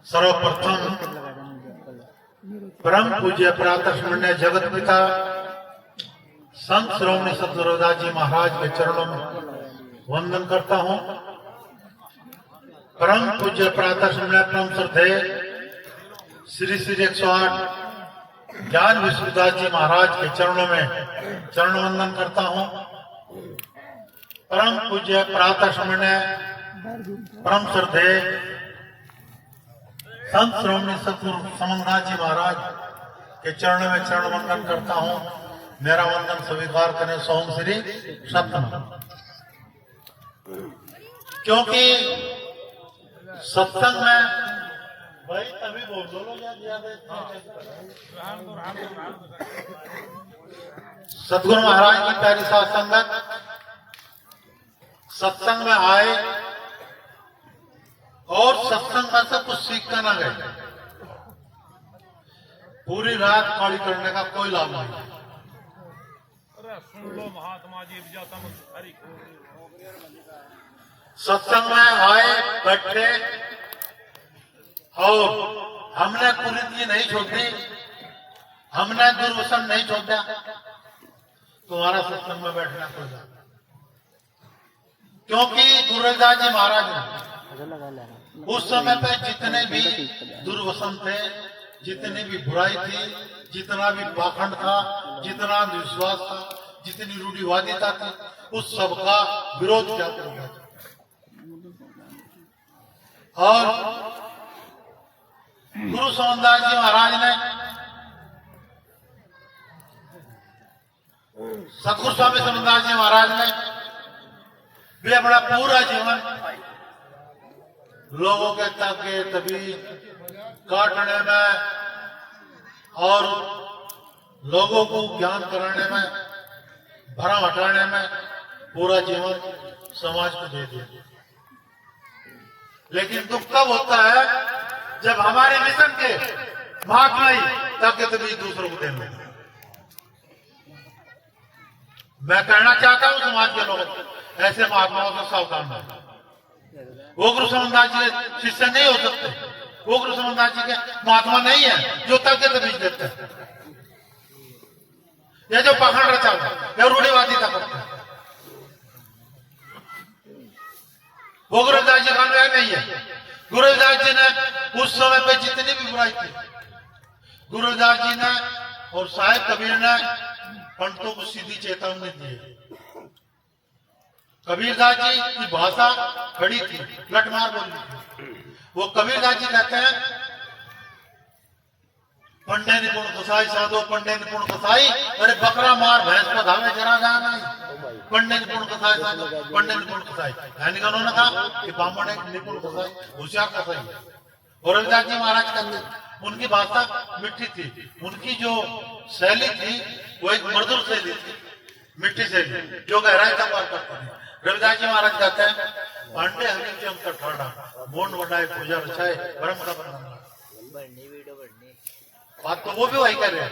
सर्वप्रथम परम पूज्य प्रातः स्मरणीय जगत पिता संत श्रोमणी सतगुरुदास जी महाराज के चरणों में वंदन करता हूँ। परम पूज्य प्रातः स्मरणीय परम श्रद्धेय श्री श्री 108 ज्ञान विश्वदास जी महाराज के चरणों में चरण वंदन करता हूँ। परम पूज्य प्रातः स्मरणीय परम श्रद्धेय संत श्रोमणी सतगुरु समन्नाथ जी महाराज के चरणों में चरण वंदन करता हूँ। मेरा वंदन स्वीकार करें सोम श्री सत्यनारायण। क्योंकि सत्संग में भाई तभी बोल दो लोग सतगुरु महाराज की प्यारी साथ संगत सत्संग में आए और सत्संग में से कुछ सीख कर ना गए, पूरी रात कौड़ी करने का कोई लाभ नहीं। सुन लो महात्मा जी सत्संग में आए बैठे और हमने कुरीति नहीं छोड़ी, हमने दुर्व्यसन नहीं छोड़ा, तुम्हारा सत्संग में बैठना पड़ेगा। क्योंकि गुरुदास जी महाराज ने उस समय पे जितने भी दुर्व्यसन थे, जितनी भी बुराई थी, जितना भी पाखंड था, जितना विश्वास था, जितनी रूढ़िवादिता थी, उस सब का विरोध किया करूंगा। और गुरु सोमदास जी महाराज ने सतगुरु स्वामी सोमदास जी महाराज ने भी अपना पूरा जीवन लोगों के ताके तभी काटने में और लोगों को ज्ञान कराने में, भरम हटाने में पूरा जीवन समाज को दे दिया। लेकिन दुख तब होता है जब हमारे मिशन के महात्मा ही ताकि तभी दूसरों को देने। मैं कहना चाहता हूं समाज के लोगों को, ऐसे महात्माओं से सावधान रहो। वो गुरु समन्दास जी के शिष्य नहीं हो सकते, वो गुरु समन्दास जी के महात्मा नहीं है जो तर्क के बीच देते हैं, या जो पाखंड रचा या रूढ़िवादिता करते हैं। वो गुरुदास जी का अनुयायी नहीं है। गुरुदास जी ने उस समय पे जितनी भी बुराई थी, गुरुदास जी ने और साहेब कबीर ने पंडितों को सीधी चेतावनी दी। कबीरदास जी की भाषा खड़ी थी, लटमार बोली थी। वो कबीरदास जी कहते हैं, पंडे निपुण कसाई साधो पंडे निपुण कसाई, अरे बकरा मार भैंस को धावे जरा जाना। पंडे निपुण कसाई साधो पंडे निपुण कसाई, यानी उन्होंने कहा कि ब्राह्मण एक निपुण कसाई, होशियार कसाई है। और रविदास जी महाराज कहते उनकी भाषा मिट्टी थी, उनकी जो शैली थी वो एक मधुर शैली थी, मिट्टी शैली जो गहराई का पार करती थी। रविदास जी महाराज कहते हैं, पांडे हरि के अंतर ठाड़ा मोन बनाए पूजा रचाए ब्रह्म का बंधन। बात तो वो भी वही कर रहे हैं,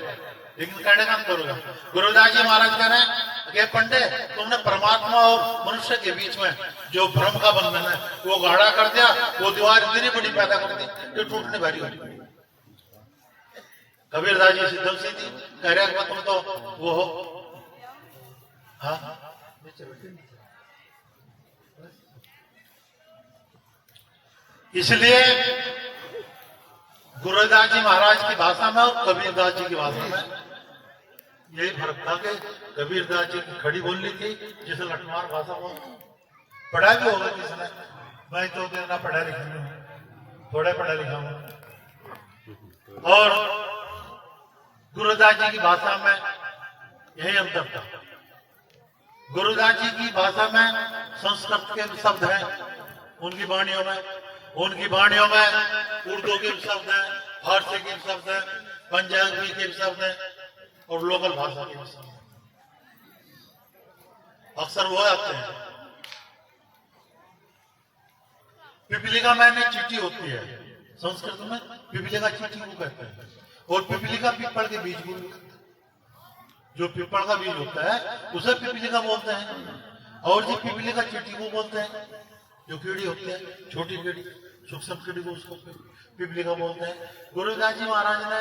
लेकिन कहने का करोगा। गुरुदास जी महाराज कह रहे हैं कि पंडे तुमने परमात्मा और मनुष्य के बीच में जो भ्रम का बंधन है वो गाढ़ा कर दिया, वो दीवार इतनी बड़ी पैदा कर दी जो टूटने भारी हो। कबीरदास जी सिद्धम सीधी कह रहे तुम तो वो हो। हाँ इसलिए गुरुदास जी महाराज की भाषा में और कबीरदास जी की भाषा में यही फर्क था कि कबीरदास जी की खड़ी बोलनी थी, जिसे लठमार भाषा को पढ़ा भी होगा किसने। मैं तो ना पढ़ा लिखा हूँ, थोड़ा पढ़ा लिखा हूँ। और गुरुदास जी की भाषा में यही अंतर था। गुरुदास जी की भाषा में संस्कृत के शब्द हैं, उनकी वाणियों में उर्दू के शब्द हैं, फारसी के शब्द हैं, पंजाबी के शब्द हैं और लोकल भाषा के शब्द हैं। अक्सर वो आते हैं। पिपीलिका मैंने चिट्ठी होती है संस्कृत में, पिपीलिका चिट्ठी को कहते हैं। और पिपीलिका पीपल के बीज को, जो पीपल का बीज होता है उसे पिपीलिका बोलते हैं, और जो पिपीलिका चिट्ठी को बोलते हैं। जो कीड़ी होती है, छोटी कीड़ी, सूक्ष्म कीड़ी को उसको पिपलिका बोलते हैं। गुरुदास जी महाराज ने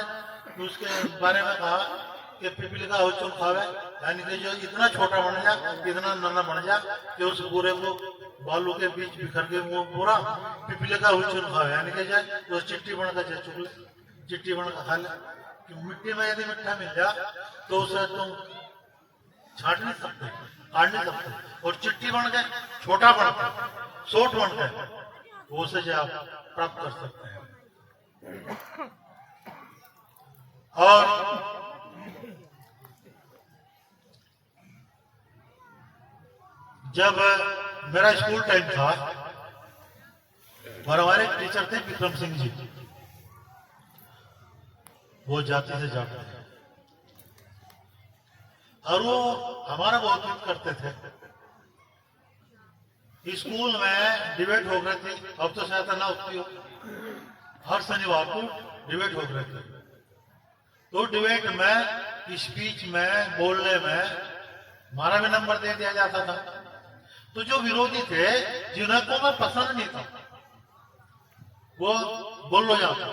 उसके बारे में कहा कि पिपलिका हो चुन खावे, यानी कि जो इतना छोटा बन जा, इतना नन्हा बन जा कि उस पूरे को बालू के बीच बिखर के वो पूरा पिपलिका हो चुन खावे, यानी कि जाए तो चिट्टी बनकर जाए चुक ले, चिट्टी बनकर खा ले। कि मिट्टी में यदि मिट्टा मिल जा तो उसे तुम छाट नहीं सकते, काट नहीं सकते, और चिट्टी बन गए, छोटा बन गए, सोट बन गए, वो से जो आप प्राप्त कर सकते हैं। और जब मेरा स्कूल टाइम था और हमारे टीचर थे विक्रम सिंह जी, वो जाति से जाते थे और वो हमारा बहुत मदद करते थे। स्कूल में डिबेट हो रही थी, अब तो शायद ना होती हो, हर शनिवार को डिबेट हो रही थी। तो डिबेट में, स्पीच में, बोलने में हमारा भी नंबर दे दिया जाता था। तो जो विरोधी थे, जिन्हें को मैं पसंद नहीं था, वो बोल लो जाता,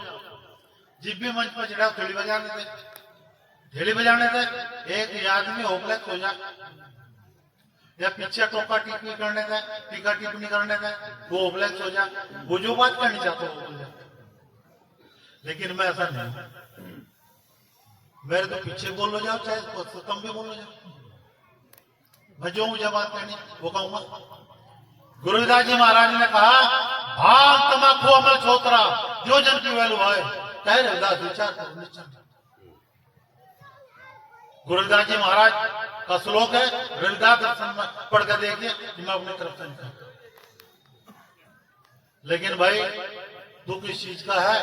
जिस भी मंच पर चढ़ा थेली बजाने थे, थेली बजाने थे, एक आदमी होपलेस हो जा, या पीछे टोका टिप्पणी करने थे, टीका टिप्पणी करने थे, वो होपलेस हो जा, वो जो बात करनी चाहते वो बोल जाते। लेकिन मैं ऐसा नहीं, मेरे तो पीछे बोल लो जाओ, चाहे कम भी बोल लो जाओ, मैं जो मुझे बात करनी वो कहूंगा। गुरुदास जी महाराज ने कहा, भांग तमाकू अमल छोतरा जो जन की वैल्यू है, कह रविदास विचार करो निश्चय। गुरुदास जी महाराज का श्लोक है, रविदास दर्शन में पढ़ कर देखिए, मैं अपनी तरफ से निकाल। लेकिन भाई दुख इस चीज का है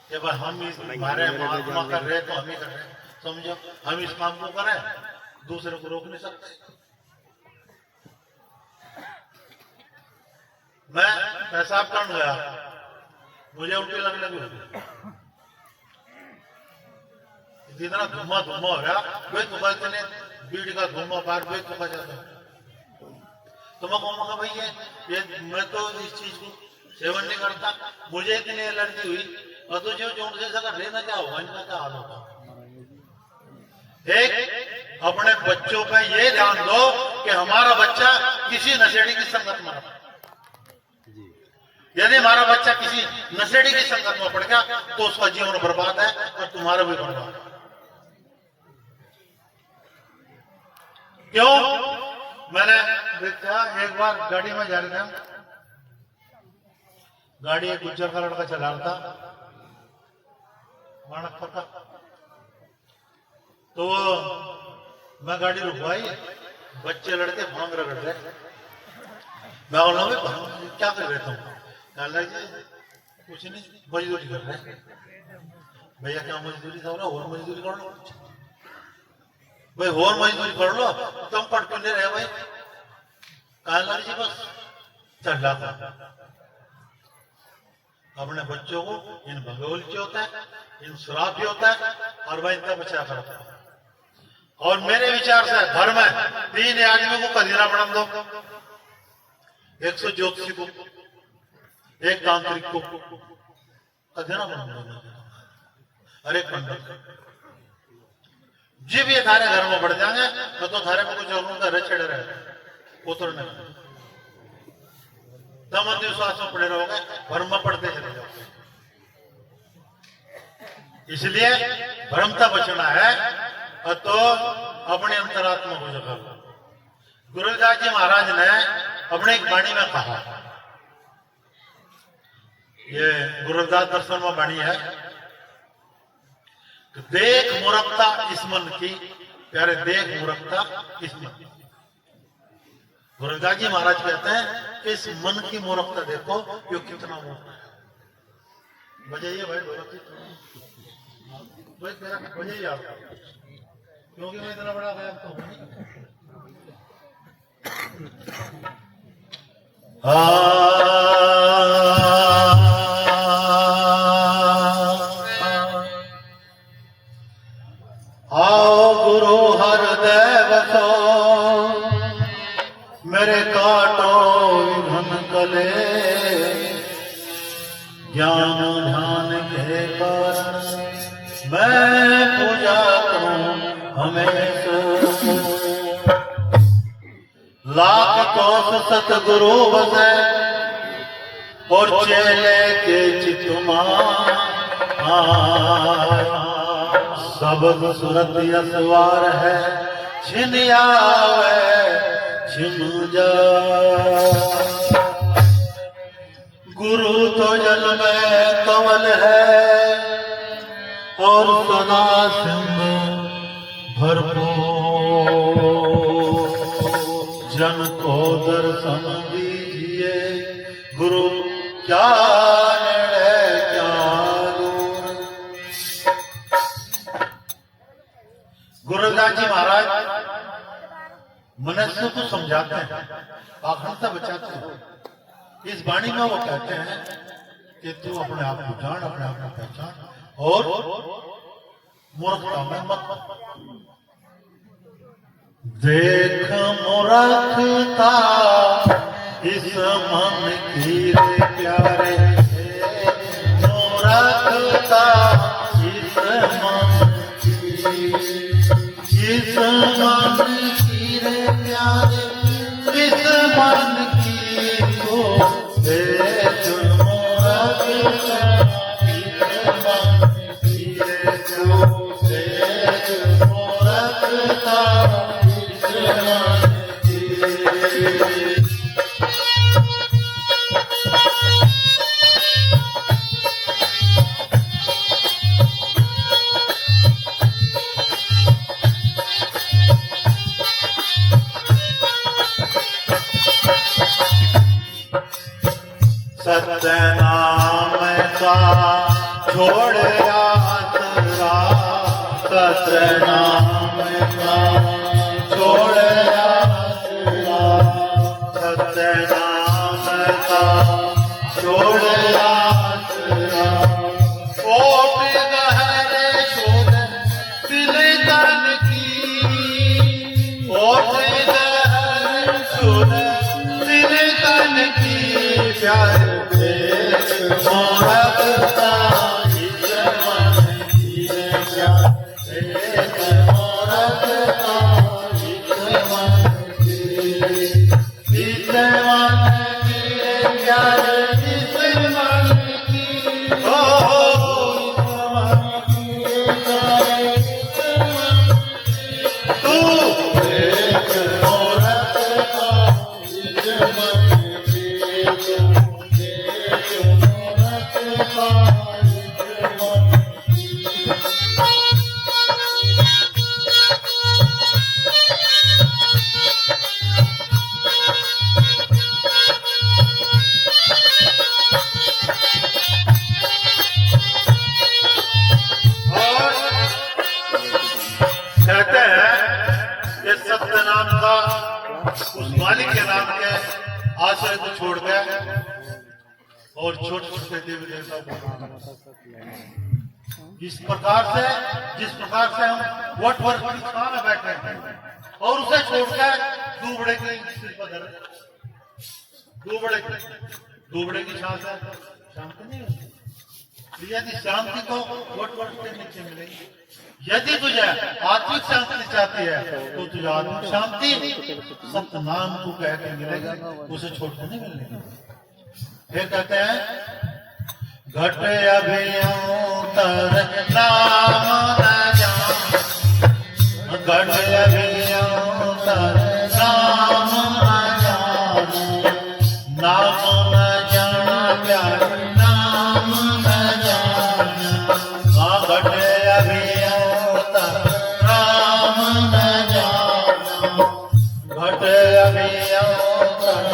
कि भाई हम इस हमारे महात्मा कर रहे तो हम ही कर रहे, समझो, हम इस काम को करें, दूसरे को रोक नहीं सकते। मैं पेशाब करने गया, मुझे उल्टी लगने लगी, जितना धुआं धुआं हो रहा, वे तुका इतने बीड़ी का धुआं बाहर वे तुका जाता, तो मैं कहूँगा भाई ये मैं तो इस चीज को सेवन नहीं करता, मुझे इतनी एलर्जी हुई, और तो जो जैसा कर रहना क्या होगा, इनका क्या हाल होगा। एक अपने बच्चों पे ये ध्यान दो कि हमारा बच्चा किसी नशेड़ी की संगत में, यदि हमारा बच्चा किसी नशेड़ी की संगत में पड़ गया तो उसका जीवन बर्बाद है और तुम्हारा भी बर्बाद है। क्यों? मैंने देखा एक बार गाड़ी में जा रहे थे, गाड़ी एक गुज्जर का लड़का चला रहा था, मानक का, तो मैं गाड़ी रुकवाई, बच्चे लड़के भांग रगड़ रहे, मैं बोला भाई क्या कर रहे तुम? कुछ नहीं, मजदूरी कर रहे। भैया क्या मजदूरी कर रहा, और मजदूरी कर लो भाई, और मजदूरी कर लो, तुम पढ़ क्यों नहीं रहे भाई? कहना जी बस चल रहा था। अपने बच्चों को इन भगोल की होता है, इन शराब भी होता है, और वह इनका बचा करता है। और मेरे विचार से घर में 3 आदमी को कलीरा बना दो, 100 ज्योतिषी को, 1 तांत्रिक को कलीरा बना दो, हर एक पंडित जी भी थारे घर में बढ़ जाएंगे तो थारे में कुछ और रचड़े रहे उतरने, तब अंधविश्वास में पड़े रहोगे, भ्रम में पड़ते चले जाओगे। इसलिए भ्रमता बचना है, तो अपने अंतरात्मा को जगा। गुरुदास जी महाराज ने अपने एक वाणी में कहा, ये गुरुदास दर्शन में वाणी है, देख मूर्खता इस मन की, प्यारे देख मूर्खता इस मन की। गुरुदास जी महाराज कहते हैं कि इस मन की मूर्खता देखो, यो कितना मूर्ख है। बजाइए भाई बजाइए आप, क्योंकि मैं इतना बड़ा गायक तो हूं नहीं। आओ गुरु हरदेव सो मेरे काटो ज्ञान ध्यान के कारण मैं पूजा करूं हमेशा। लाख कोस सतगुरु बसे और चेले के चितुमा सबद सुरत यसवार है छिन आवे छिन जा। गुरु तो जल में कमल है और सदा सिंह भरपूर। जन को दर्शन दीजिए गुरु क्या निर्णय क्या दूर। गुरुदास जी महाराज मनुष्य को समझाते हैं, आखिरता बचाते हैं। इस वाणी में वो कहते हैं कि तू अपने आप को जान, अपने आप को पहचान और मूर्खता में मत। देख मूर्खता इस मन की रे प्यारे, मूर्खता इस मन की, इस मन की रे प्यारे, इस मन की को देख मूर्खता इस मन की रे जो देख मूर्खता इस मन की। सत्य नाम का छोड़ आसरा, सत्य नाम का छोड़ आसरा, सत्य नाम का छोड़ आसरा। ओट गहरे छोड़ दिल तन की, ओट गहरे छोड़ दिल तन की प्यार। मूर्खता इस मन की रे प्यारे, मूर्खता इस मन की, इस मन की रे प्यारे, इस मन की हो, इस मन की रे प्यारे, इस मन की। तू देख मूर्खता इस मन की, कहते हैं कि सत्य नाम का उस मालिक के नाम के आश्रय को छोड़ गया और छोटे छोटे देवी देवता जिस प्रकार से हम वट वर्ष की छां में बैठे हैं और उसे छोड़कर दूबड़े के सिर पर धर, दूबड़े की छां से शांति नहीं होती। यदि शांति को वट वर्ष के नीचे मिलेगी, यदि तुझे आत्मिक शांति चाहती है तो तुझे आत्मिक शांति सतनाम को कह के मिलेगा, उसे छोड़कर नहीं मिलेगा। फिर कहते हैं घट अभियंतर नाम न जान, घट अभियंतर नाम न जान, नाम न जाना प्यार नाम न जान। हाँ घट अभियंतर नाम न जान, घट अभियंतर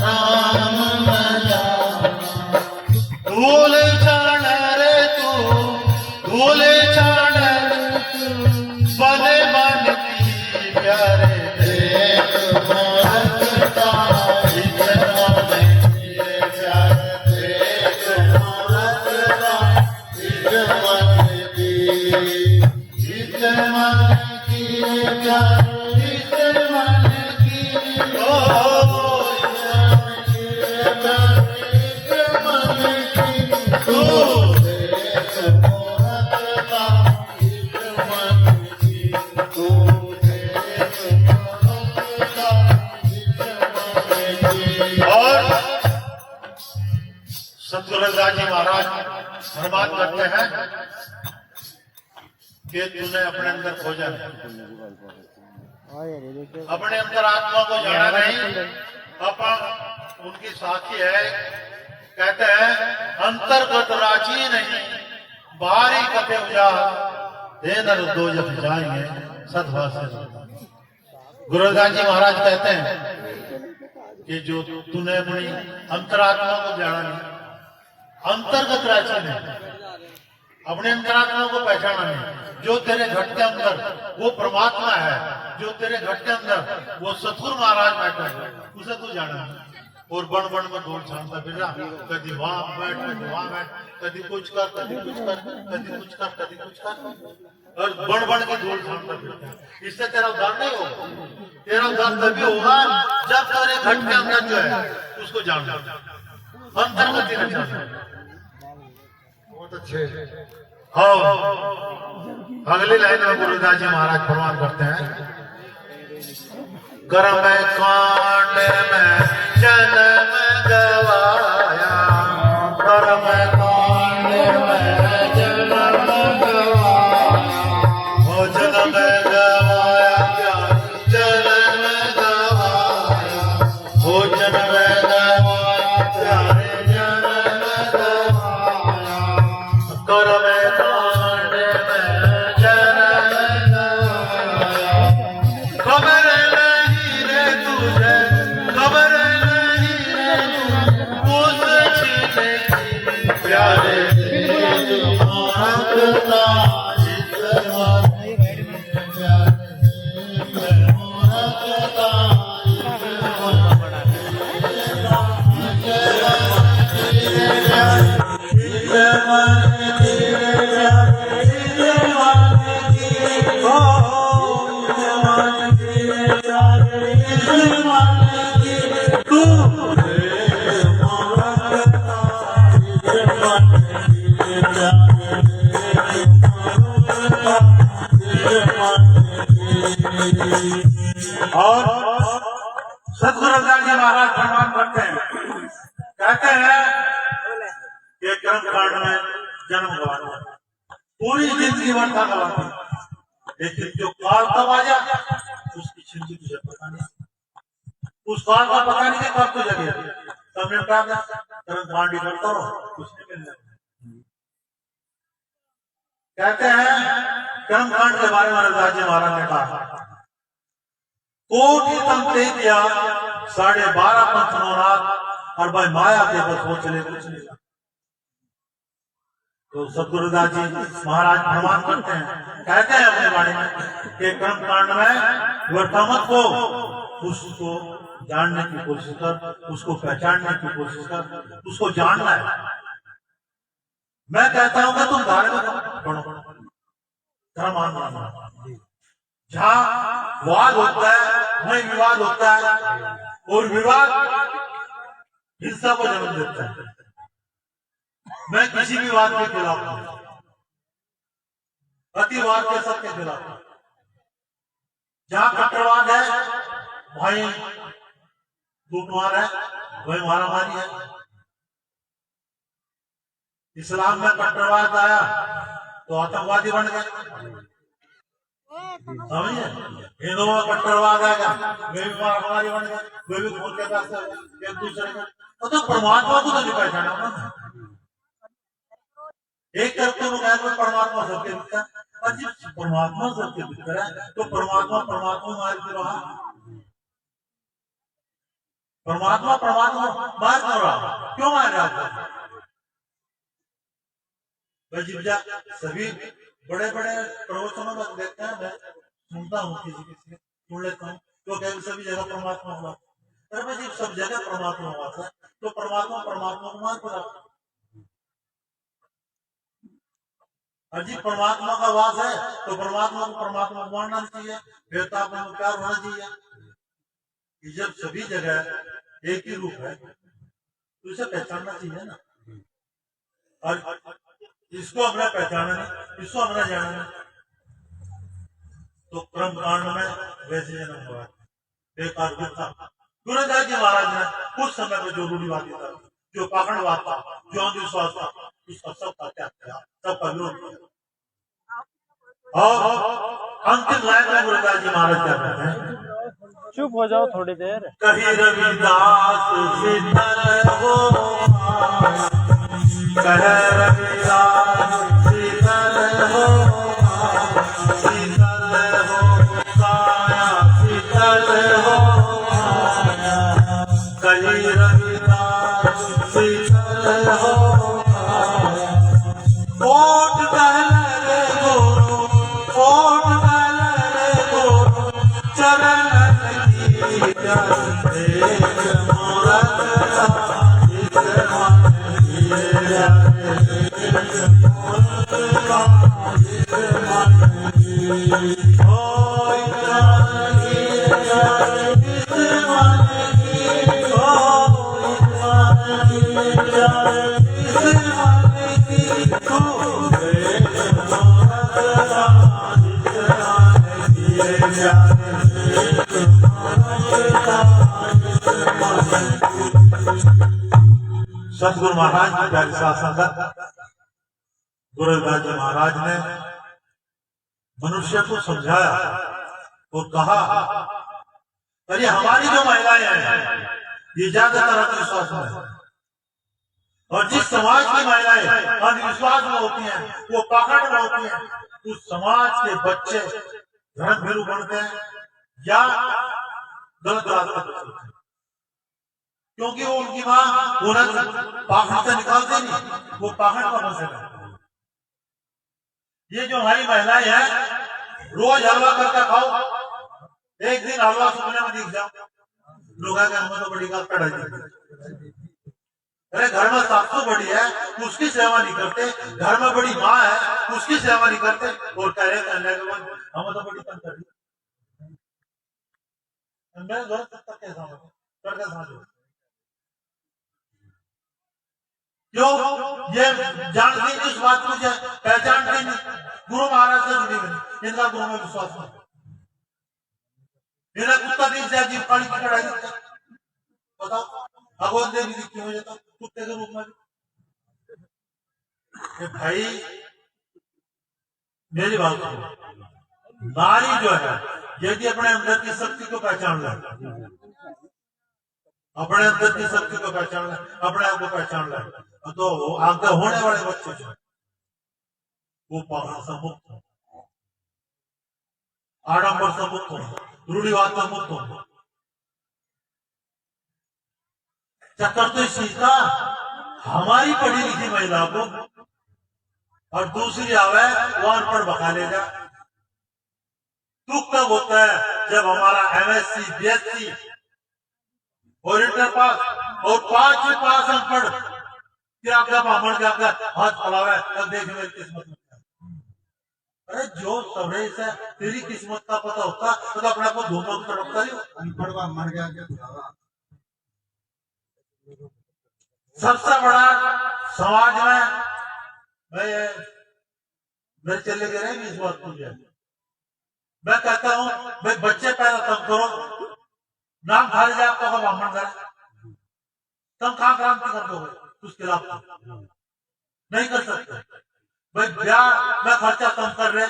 नाम न जान। धूल छाण रे तू, धूल छाण बने मन की प्यारे, देख मूर्खता इस मन की प्यारे, सतगुरु रविदास जी महाराज फरमान करते हैं कि तूने अपने अंदर खोजा नहीं, अपने अंदर आत्मा को जाना नहीं। अपन उनकी साथी है, कहते हैं अंतर्गत राजी नहीं, बाहरी कथे उजाड़ दे नर दो जब जाएंगे सदभाव से। गुरु रविदास जी महाराज कहते हैं कि जो तूने अपनी अंतरात्मा को जाना नहीं, अंतर्गत राजी नहीं, अपने अंतरात्मा को पहचाना नहीं। जो तेरे घट के अंदर वो परमात्मा है, जो तेरे घट के अंदर वो सतगुरु महाराज बैठे हैं, उसे तू जाना नहीं। और बन बन में ढोल छानता फिरा, कभी वहां बैठ कभी वहां बैठ, कभी कुछ कर कभी कुछ कर, कभी कुछ कर कभी कुछ कर, और बन बन के ढोल छानता फिरता है। इससे तेरा उद्धार नहीं होगा। तेरा उद्धार तभी होगा जब तेरे घट के अंदर जो है उसको जानना, अंतर्गत ही नहीं। बहुत अच्छे। हाँ, अगली लाइन में गुरु रविदास जी महाराज फरमान करते हैं, कर्म कांड में जन्म गवाया, कर्म कांड में जन्म गवाया, वो जन्म गवाया क्या जन्म गवाया, वो जन्म गवाया प्यारे जन्म गवाया, कर्म कांड में जन्म गवाया। खबर नहीं रे तुझे, खबर नहीं रे पूछ छीने की प्यारे तुम्हारा करता और सतगुरु रविदास जी महाराज फरमान करते हैं, कहते हैं कि कर्म कांड में जन्म गवाया, पूरी जिंदगी वर्षा गवाती, लेकिन जो काल तब आ जाए उसकी जिंदगी तुझे पता नहीं, उस काल का पता नहीं कि कब तो जगे। तब ने कहा कर्म कांड करता रहो, कुछ नहीं मिलने। कहते हैं कर्म कांड के बारे में रविदास जी महाराज ने कहा, कोटि तम ते किया 12.5 पंथ नौरात, और भाई माया के बस वो चले कुछ नहीं। तो सतगुरु रविदास जी महाराज प्रमाण करते हैं, कहते हैं अपने बारे में कि कर्म कांड में वर्तमत को उसको जानने की कोशिश कर, उसको पहचानने की कोशिश कर, उसको जानना है। मैं कहता हूं कि तुम धार्मिक बनो, धर्म मानना। जहां वाद होता है वहीं विवाद होता है, और विवाद हिंसा को जन्म देता है। मैं किसी भी वाद के खिलाफ हूं, अतिवाद के सबके खिलाफ। जहां कट्टरवाद है वहीं लूटमार है, वहीं मारामारी है। इस्लाम में कट्टरवाद आया तो आतंकवादी बन गए, समझिए। हिंदुओं में कट्टरवाद आएगा वे भी मारामारी बन गए, वे भी खून के रास्ते एक दूसरे को। तो परमात्मा को तो नहीं पहचाना ना। एक तरफ तो लोग में परमात्मा सबके भीतर, परमात्मा सबके भीतर है, तो परमात्मा मार क्यों रहा? परमात्मा मार क्यों रहा? क्यों मार रहा था? सभी बड़े बड़े प्रवचनों में देखते हैं, मैं सुनता हूँ, किसी सुन लेता हूँ, तो कहते सभी जगह परमात्मा हुआ। अरे भाई सब जगह परमात्मा हुआ था, तो परमात्मा को मार पड़ा। अजी परमात्मा का वास है तो परमात्मा को मानना चाहिए, फिर तो आपको प्यार होना चाहिए। जब सभी जगह एक ही रूप है तो इसे पहचानना चाहिए ना। और इसको हमने पहचाना नहीं, इसको हमने जाना नहीं, तो कर्म कांड में वैसे जन्म हुआ बेकार था। गुरु रविदास जी महाराज ने कुछ समय में जो रूढ़िवादी था, जो पाखंडवाद था, जो अंधविश्वास था उसका सबका त्याग किया, सबका विरोध किया। और अंतिम लाइन में गुरुदास जी महाराज क्या कहते हैं? चुप हो जाओ थोड़ी देर। कहीं रविदास शीतल हो, कह रविदास शीतल हो, शीतल हो काया शीतल हो, कहीं रविदास शीतल हो, कोट कहले गुरु, कोट कहले गुरु, चरण की देख मूरत इस मन सतगुरु महाराज की प्यारी साथ संगत, गुरुदास जी महाराज ने मनुष्य को समझाया और कहा, अरे हमारी जो महिलाएं हैं ये ज्यादातर अंधविश्वास में है, और जिस समाज की महिलाएं अंधविश्वास में होती हैं, वो पाखंड में होती हैं, उस समाज के बच्चे धर्म भीरू बनते हैं या गलत रास्ते पर चलते हैं, क्योंकि वो उनकी माँ उन्हें पाखंड से निकालते नहीं, वो पाखंड का मसला है। ये जो हमारी महिलाएं हैं रोज हलवा करके खाओ, एक दिन हलवा सुनने में दिख जाओ, लोग हमें तो बड़ी बात पढ़ाई दी। अरे घर में सासू बड़ी है उसकी सेवा नहीं करते, घर में बड़ी माँ है उसकी सेवा नहीं करते, और कह रहे हमें तो बड़ी तंग कर दी। क्यों? ये जानती नहीं उस बात को, पहचानती नहीं, गुरु महाराज से जुड़ी हुई, इनका गुरु में विश्वास नहीं, इन्हें कुत्ता दिख जाए जीव पानी की कढ़ाई दिख जाए, बताओ भगवान देवी दिखती हो जाता कुत्ते के रूप में। भाई मेरी बात सुनो, नारी जो है यदि अपने अंदर की शक्ति को पहचान ले, अपने अंदर की शक्ति को पहचान ले, अपने आप को पहचान ले, तो आगे होने वाले बच्चे जो वो पाखंड से मुक्त हो, आडंबर से मुक्त हो, रूढ़िवाद से मुक्त हो। चक्कर तो इस चीज का हमारी पढ़ी लिखी महिला को, और दूसरी आवे वो अनपढ़ बका ले जा। दुख तब होता है जब हमारा MSc BSc और इंटर पास और 5वीं पास अनपढ़ क्या ब्राह्मण क्या हाथ फैलावे, तब देख मेरी किस्मत में। अरे जो सवरे से तेरी किस्मत का पता होता तो अपने को धूमों की तड़पता ही अनपढ़ मर गया क्या। सबसे बड़ा समाज में मेरे चले गए रहेंगे इस बात को, मैं कहता हूँ भाई बच्चे पैदा तब करो, नाम खाली जाए तो ब्राह्मण करे, तुम कहाँ क्रांति कर दोगे, उसके खिलाफ नहीं कर सकते। भाई ब्याह में खर्चा कम कर रहे,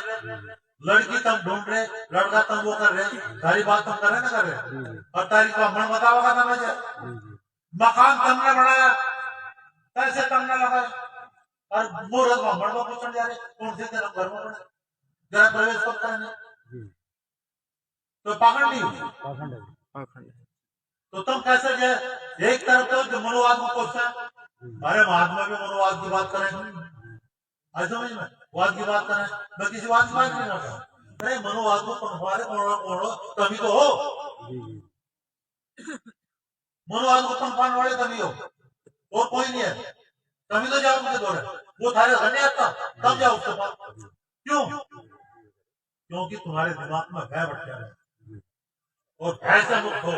लड़की तुम ढूंढ रहे, लड़का तुम वो कर रहे, सारी बात तुम कर रहे ना कर रहे, और तारीख ब्राह्मण बताओगा था मुझे, मकान तुमने बनाया, पैसे तुमने लगाए, और मुहूर्त ब्राह्मण को पूछने जा रहे कौन से तेरा घर में बने, जरा प्रवेश कब करने, तो पाखंड नहीं हुई। तो तुम कैसे गए एक तरफ तो जो मनोवाद को कोसता, अरे महात्मा भी मनोवाद की बात करें, आज समझ में वाद की बात करें, मैं किसी वाद की बात नहीं करता, अरे मनोवाद को पनवारे तभी तो हो, मनोवाद को पनपाने वाले तभी हो, और कोई नहीं है, तभी तो जाओ उनके दौरे, वो थारे घर नहीं आता तब जाओ उसके पास। क्यों? क्योंकि तुम्हारे दिमाग में भय बैठ जाए, और भय से मुक्त हो,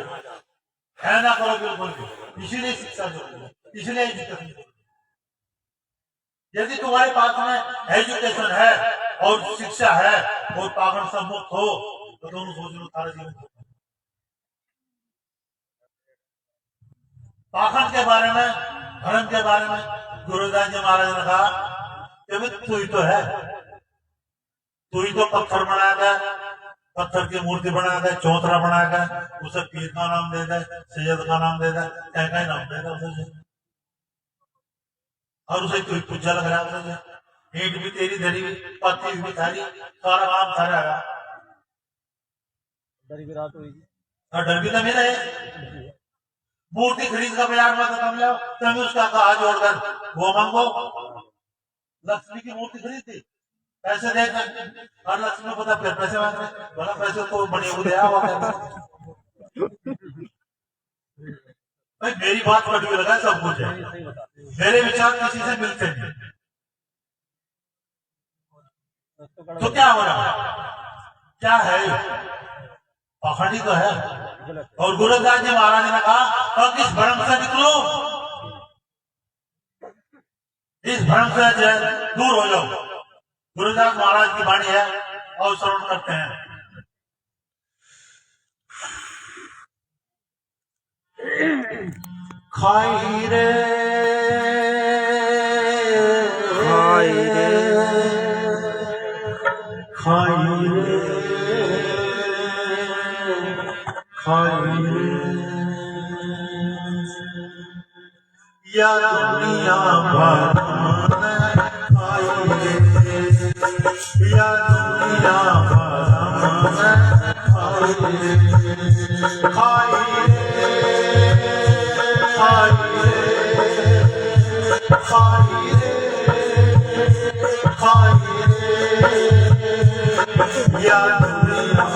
भय ना करो बिल्कुल भी, इसीलिए शिक्षा जरूरी है, इसलिए एजुकेशन। यदि तुम्हारे पास में एजुकेशन है और शिक्षा है और पाखंड से मुक्त हो तो तुम सोच लो सारा जीवन। पाखंड के बारे में, धर्म के बारे में गुरुदास जी महाराज ने कहा कि भाई तू ही तो है, तू ही तो पत्थर बनाया था, पत्थर की मूर्ति बनाया था, चौतरा बनाया था, उसे पीर का नाम दे दे, सैयद का नाम दे दे, क्या नाम दे दे उसे, और उसे तू पूजा लग रहा है उसे, ईंट भी तेरी धरी हुई, पत्ती भी थारी, सारा काम थारा है। डर की रात हुई और डर भी तो मेरा है। मूर्ति खरीद का बाजार में खत्म लाओ, तुम उसका कहा जोड़कर वो मांगो। लक्ष्मी की मूर्ति खरीदी, पैसे देकर, और लक्ष्मी को पता फिर पैसे मांग रहे, बोला पैसे तो बने हुए दिया हुआ भाई मेरी बात कट भी लगा, सब कुछ है, मेरे विचार किसी से मिलते नहीं, तो क्या हो रहा है, क्या है, पहाड़ी तो है। और गुरुदास जी महाराज ने कहा और किस भ्रम से निकलो, इस भ्रम से दूर हो जाओ। गुरुदास महाराज की वाणी है और श्रवण करते हैं। खाई रे खाई रे खाई रे खाई रे या दुनिया भर में खाई रे, या दुनिया भर में खाई रे, खाई या दुनिया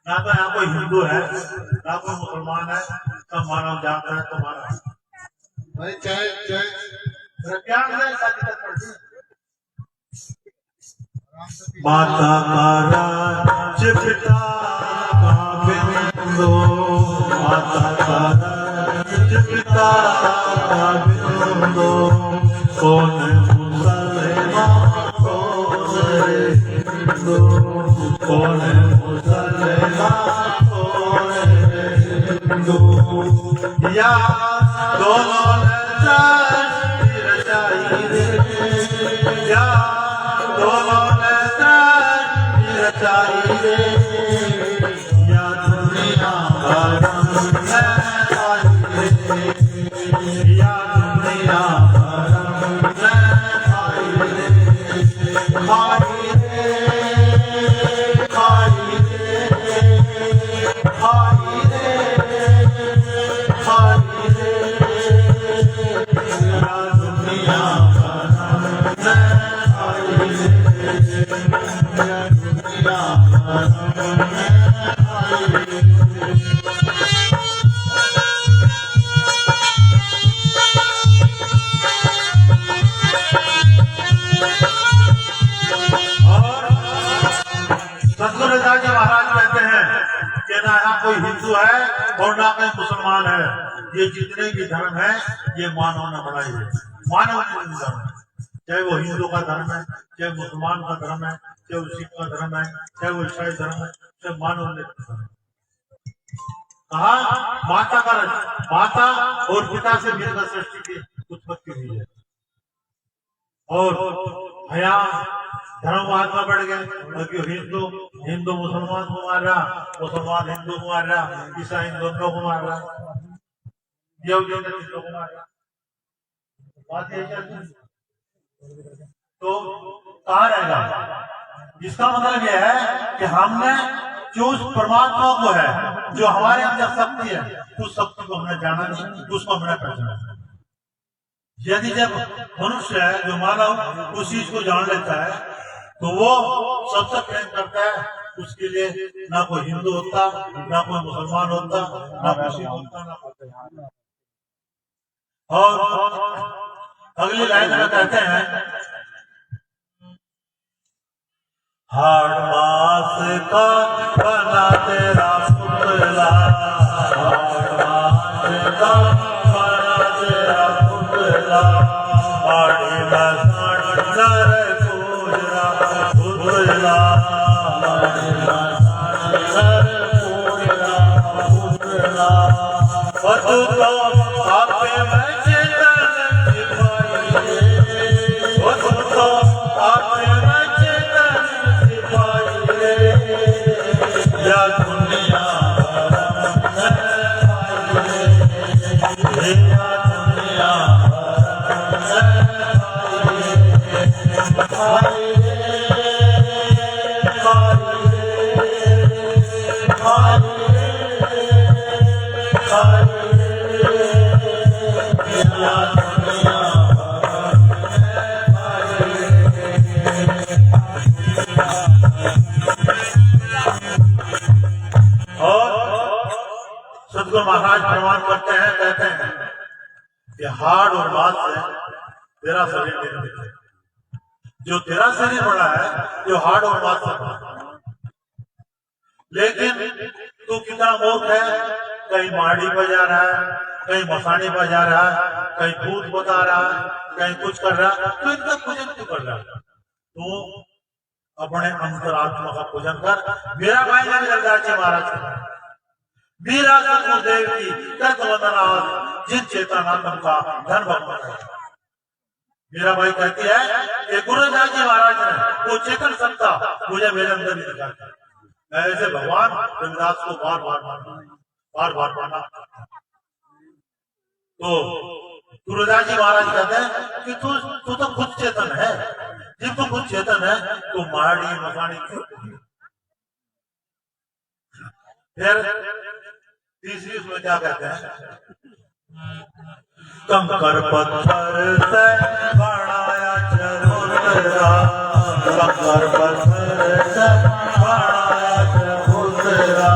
ना तो यहाँ कोई हिंदू है ना कोई मुसलमान है, सब मानव जात है तुम्हारा भाई। चाहे माता का राज पिता का बिंदु, माता का राज पिता का बिंदु, कौन मुसलमान कौन हिंदू, कौन मुसलमान कौन हिंदू, या दोनों रचाई रे, या दोनों रचाई रे, या दुनिया भर में आई रे, या दुनिया भर में आई रे, खाई रे खाई रे खाई रे खाई रे, या दुनिया भर में आई रे, या दुनिया भर में आई रे। सतगुरुदास जी महाराज कहते हैं कि ना यहाँ कोई हिंदू है और ना कोई मुसलमान है, ये जितने भी धर्म है ये मानव ने बनाई है, मानव ने धर्म है, चाहे वो हिंदू का धर्म है, चाहे मुसलमान का धर्म है, चाहे वो सिख का धर्म है, चाहे वो ईसाई धर्म है, चाहे मानव ने कहा माता का माता और पिता से मिलकर सृष्टि की उत्पत्ति हुई है। और यहाँ धर्मवाद में बढ़ गए, क्योंकि हिंदू मुसलमान को मार रहा, मुसलमान हिंदू को मार रहा, ईसाई हिंदुओं को मार रहा, यहूदी हिंदुओं को मार रहा, बात यही चलती है। तो कहाँ रहेगा? इसका मतलब यह है कि हमने जो उस परमात्मा को है जो हमारे अंदर शक्ति है, उस शक्ति को हमने जाना नहीं, उसको हमने पहचाना। यदि जब मनुष्य है जो मानव उस चीज को जान लेता है तो वो सबसे प्रेम करता है, उसके लिए ना कोई हिंदू होता, ना कोई मुसलमान होता, ना कोई सिख होता, ना कोई। और अगली लाइन में कहते हैं हाड़ मास का बना तेरा पुतला, हाड़ मास का बना तेरा पुतला, हाड़ी में नर पूजरा पुतला, हाड़ी में नर पूजरा पुतला, तू तो आपे में चेतन सिपाही, तू तो आपे में चेतन सिपाही, या दुनिया सदगुरु महाराज प्रमाण करते हैं, कहते हैं कि हाड़ और मांस से तेरा शरीर निर्मित है। जो तेरा शरीर बना है जो हाड़ और मांस से बना है। लेकिन तू कितना मूर्ख है, कहीं माड़ी बजा रहा है, कहीं मसानी बजा रहा है, कहीं भूत बता रहा है, कहीं कुछ कर रहा है, तो इनका पूजन क्यों कर रहा है? तू अपने अंतरात्मा का पूजन कर। मेरा भाई जगदार जी महाराज मीरा सतगुरुदेव की कृत वंदना जिन चेतनात्म का धन भगवान है। मेरा भाई कहती है कि गुरुदास जी महाराज ने वो चेतन सत्ता मुझे मेरे अंदर ही दिखा। ऐसे भगवान रविदास को बार बार माना। तो गुरुदास जी महाराज कहते हैं कि तू तो खुद चेतन है। जब तू खुद चेतन है तो माड़ी मसानी क्यों? फिर तीसरी उसमें क्या कहते हैं? कंकर पत्थर से बनाया चबूतरा, कंकर पत्थर से बनाया चबूतरा,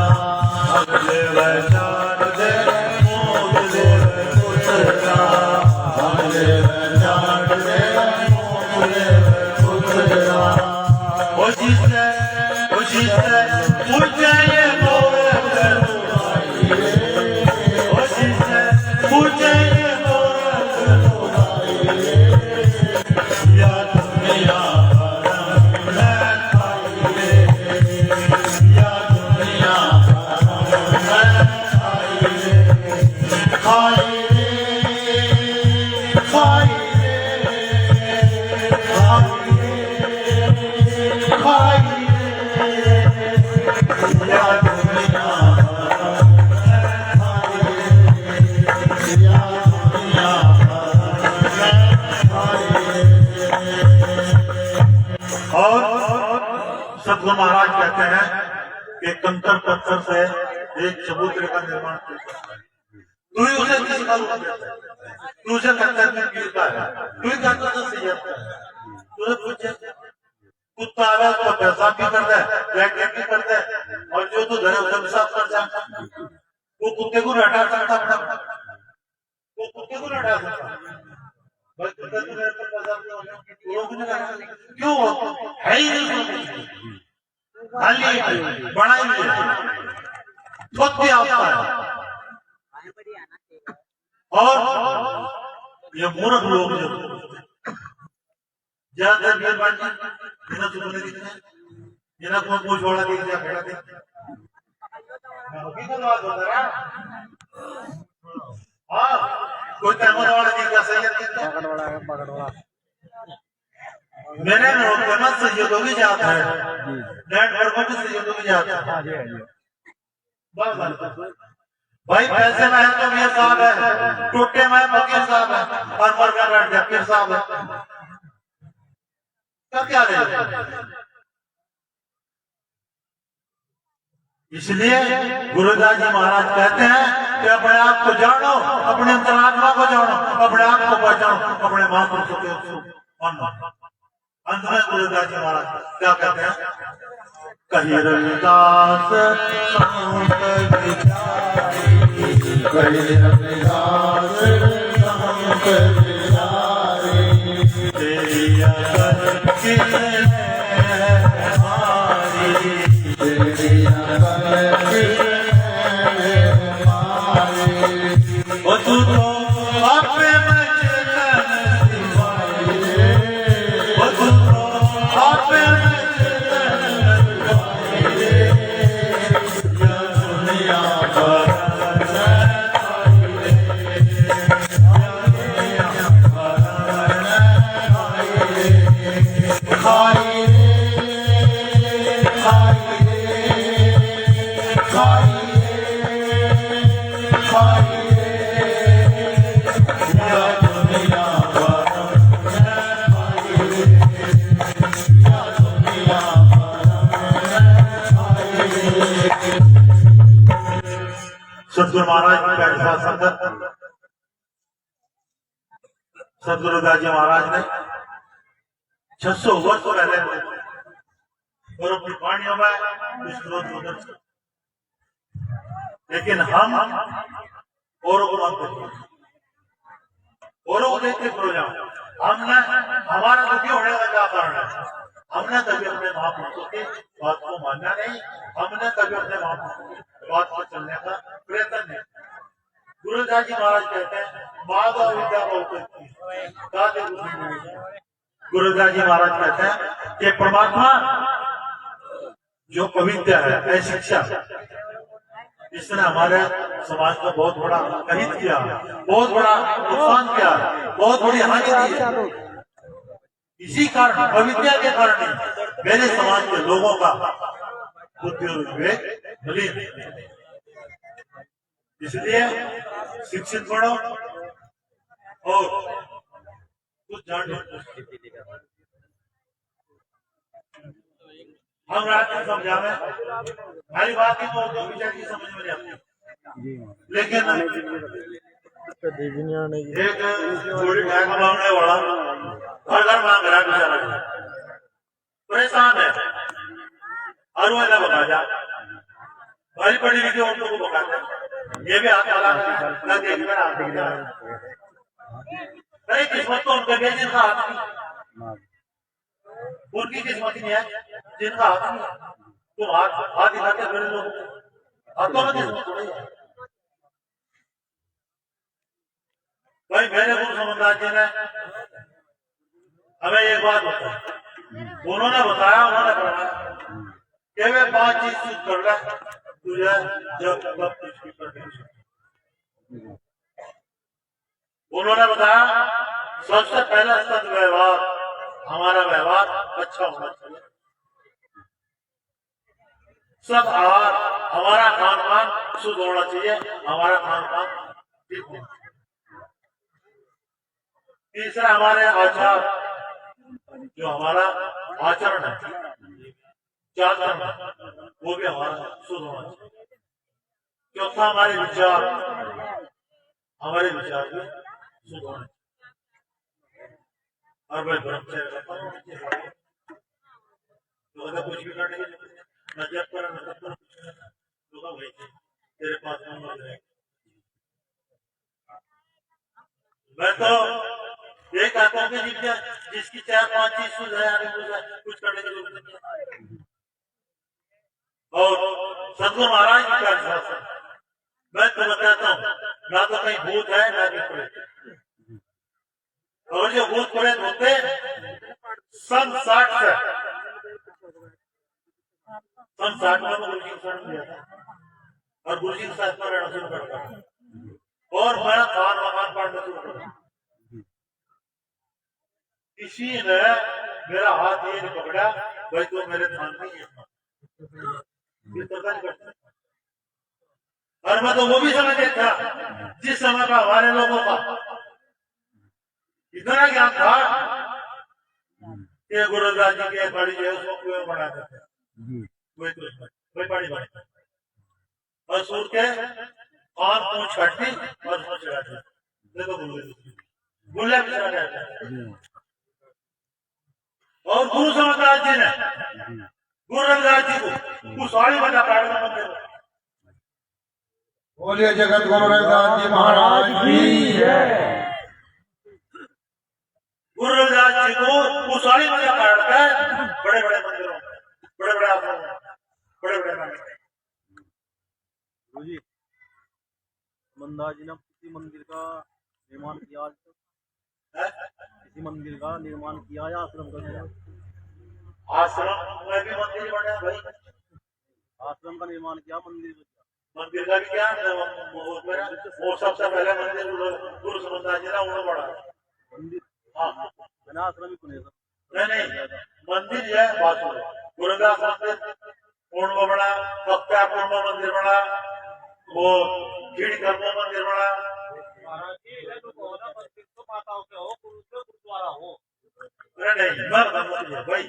अगले वैचार दे मोद दे पुतरा, अगले वैचार दे मोद दे पुतरा, वो जिससे मुझे ये मोरे सतगुरु महाराज कहते हैं कि कंकर पत्थर से एक चबूतरे का निर्माण किया। तू ही उसे किसी का रूप देता है, तू उसे कहता है का है, तू ही कहता है सही है। तुझे पूछे कुत्ता आवे उसको पेशाब भी करता है, लैट्रिन भी करता है, और जो तू धरे उसे भी साफ कर जाता। वो कुत्ते को हटा सकता, वो कुत्ते को हटा सकता, क्यों है ही नहीं, खाली बड़ा ही नहीं आता है। और ये मूर्ख लोग जो ज्यादा जिन्हें को छोड़ा देख दिया खड़ा देख कोई तैमूर वाला जी का सैयद मैंने फेमस सैयदों जाता है, नेटवर्क में सैयदों जाता है। भाई पैसे में है तो मीर साहब है, टूटे में फकीर साहब है, और मर कर बैठ गया पीर साहब है। क्या रहे? इसलिए गुरुदास जी महाराज कहते हैं कि अपने आप को जानो, अपने अंतरात्मा को जानो, अपने आप को पहचानो, अपने महापुरुषों के अंत में गुरुदास जी महाराज क्या कहते हैं? कही रविदास कही रविदास सेवा संगत सदगुरु दास जी महाराज ने 600 वर्ष पहले और अपनी वाणियों में स्त्रोत उधर, लेकिन हम औरों को मानते हैं, औरों को देखते प्रोग्राम हमने हमारा दुखी होने का क्या कारण है? हमने कभी अपने महापुरुषों की बात को मानना नहीं, हमने कभी अपने महापुरुषों की बात को चलने का प्रयत्न नहीं। गुरुदास जी महाराज कहते हैं माधव विद्या बहुत गुरुदास जी महाराज कहते हैं कि परमात्मा जो पवित्र है शिक्षा, इसने हमारे समाज को बहुत बड़ा अहित किया, बहुत बड़ा नुकसान किया, बहुत बड़ी हानि दी। इसी कारण अविद्या के कारण मेरे समाज के लोगों का बुद्धि और विवेक मलिन। इसलिए शिक्षित बनो और कुछ जानो। हम रात में समझावे हमारी बात की तो विचार की समझ में नहीं आती, लेकिन एक बूढ़ी गाय कमाने वाला हर घर मांग रहा बेचारा परेशान है और वो ना बता जा बड़ी पढ़ी लिखी औरतों को बकाता ये भी हाथ वाला ना देखकर हाथ अरे किस्मत तो उनका भी जिनका हाथ नहीं, उनकी किस्मत नहीं है जिनका हाथ नहीं। तो हाथ दिखाते मेरे लोग हाथों में किस्मत थोड़ी है। भाई मेरे गुरु समझदार जी ने हमें एक बात बताई, उन्होंने बताया, उन्होंने बताया कि वे 5 चीज कर रहे तुझे जब तब कुछ करने। उन्होंने बताया सबसे पहला सद्व्यवहार, हमारा व्यवहार अच्छा होना चाहिए। सब आहार, हमारा खान पान शुद्ध होना चाहिए, हमारा खान पान ठीक होना चाहिए। तीसरा हमारे आचार, जो हमारा आचरण है, चाल चलन, वो भी हमारा शुद्ध होना चाहिए। चौथा हमारे विचार, हमारे विचार भी शुद्ध होने चाहिए। और भाई ब्रह्मचर्य तो अगर कुछ भी करने की न जब पर न तब पर तो भाई तेरे पास मन हो जाएगा। मैं तो ये कहता हूँ कि जिसकी 4-5 चीज शुद्ध है कुछ करने की जरूरत नहीं है। और सदगुरु महाराज की क्या शासन, मैं तो बताता हूँ ना तो कहीं भूत है ना कहीं प्रेत, और जो भूत प्रेत होते सन 60 से सन 60 में गुरु जी को शरण दिया था और गुरु जी के साथ में रहना शुरू कर दिया और मैं खान मकान पढ़ना शुरू कर दिया। किसी ने मेरा हाथ ये नहीं पकड़ा भाई तो मेरे थान नहीं है, और मैं तो वो भी समय देखा जिस समय का हमारे लोगों का इतना ज्ञान था कि गुरुदास जी की बड़ी जो है उसको कुएं बना देते कोई बड़ी बड़ी और सूर के कान पूछ काटती और उसको चढ़ाती देखो गुल्ला भी चढ़ा जाता है। और गुरु समझदार जी ने गुरु रविदास जी को कुशाली बना काटना मंदिर। बोलिए जगत गुरु रविदास जी महाराज की जय। गुरु रविदास जी को कुशाली बना काट कर बड़े बड़े मंदिरों, बड़े बड़े आश्रमों, बड़े बड़े मंदिर। जी मंदार जी ने किसी मंदिर का निर्माण किया, किसी मंदिर का निर्माण किया या आश्रम का? आश्रम में भी मंदिर बने भाई, आश्रम का निर्माण किया, मंदिर का भी क्या वो सबसे पहले मंदिर गुरु समझदार जी ने उन्होंने बढ़ा मंदिर। हाँ बिना आश्रम ही खुले नहीं मंदिर है बासुर गुरुदास मंदिर पूर्ण बड़ा, सत्यापूर्ण मंदिर बड़ा, वो खीड़ कर्म मंदिर बड़ा। नहीं भाई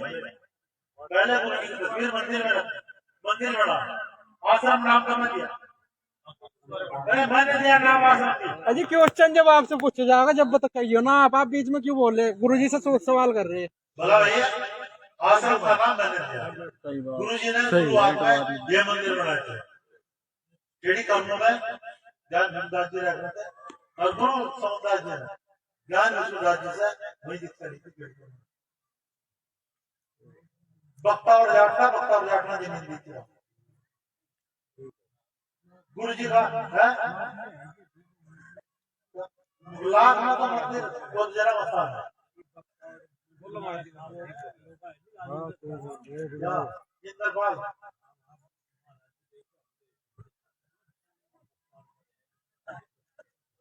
पहले गुरु की तस्वीर मंदिर में मंदिर बड़ा, आश्रम नाम का मत दिया अरे मैंने दिया नाम आसन की। अजी क्वेश्चन जब आपसे पूछा जाएगा जब तक कहियो ना आप बीच में क्यों बोल रहे? गुरुजी से सवाल कर रहे हैं। भला भैया आश्रम का नाम मैंने दिया, सही बात। गुरु जी ने शुरुआत में ये मंदिर बनाए थे। केडी कर्मों में ज्ञान धनदास जी रहते थे और गुरु सोमदास जी ने ज्ञान विष्णुदास जी से वही दीक्षा ली थी। बक्ता और जाटना जमीन दी थी गुरु जी का है। लाख में तो मंदिर बहुत जरा मसा है। ये दरबार